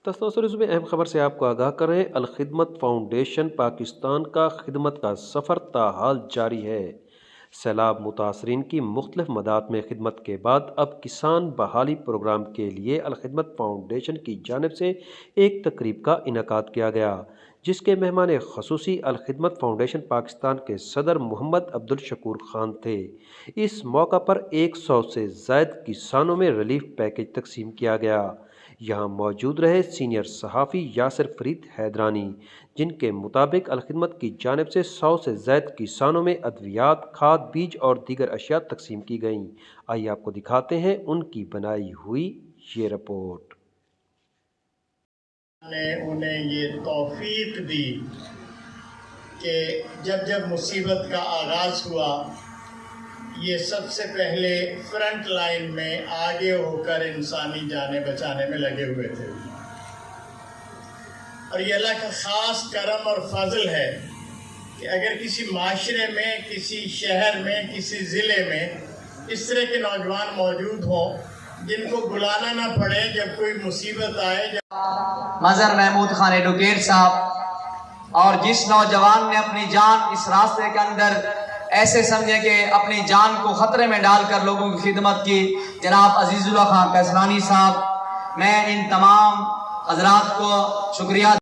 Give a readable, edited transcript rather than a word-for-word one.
تصور صبح اہم خبر سے آپ کو آگاہ کریں۔ الخدمت فاؤنڈیشن پاکستان کا خدمت کا سفر تاحال جاری ہے۔ سیلاب متاثرین کی مختلف مدات میں خدمت کے بعد اب کسان بحالی پروگرام کے لیے الخدمت فاؤنڈیشن کی جانب سے ایک تقریب کا انعقاد کیا گیا، جس کے مہمان خصوصی الخدمت فاؤنڈیشن پاکستان کے صدر محمد عبدالشکور خان تھے۔ اس موقع پر 100 سے زائد کسانوں میں ریلیف پیکج تقسیم کیا گیا۔ یہاں موجود رہے سینئر صحافی یاسر فرید حیدرانی، جن کے مطابق الخدمت کی جانب سے 100 سے زائد کسانوں میں ادویات، کھاد، بیج اور دیگر اشیاء تقسیم کی گئیں۔ آئیے آپ کو دکھاتے ہیں ان کی بنائی ہوئی یہ رپورٹ۔ نے انہیں یہ توفیق دی کہ جب مصیبت کا آغاز ہوا، یہ سب سے پہلے فرنٹ لائن میں آگے ہو کر انسانی جانیں بچانے میں لگے ہوئے تھے، اور یہ اللہ کا خاص کرم اور فضل ہے کہ اگر کسی معاشرے میں، کسی شہر میں، کسی ضلع میں اس طرح کے نوجوان موجود ہوں جن کو بلانا نہ پڑے جب کوئی مصیبت آئے۔ مظہر محمود خان ایڈوکیٹ صاحب، اور جس نوجوان نے اپنی جان اس راستے کے اندر ایسے سمجھے کہ اپنی جان کو خطرے میں ڈال کر لوگوں کی خدمت کی، جناب عزیز اللہ خان قیسرانی صاحب، میں ان تمام حضرات کو شکریہ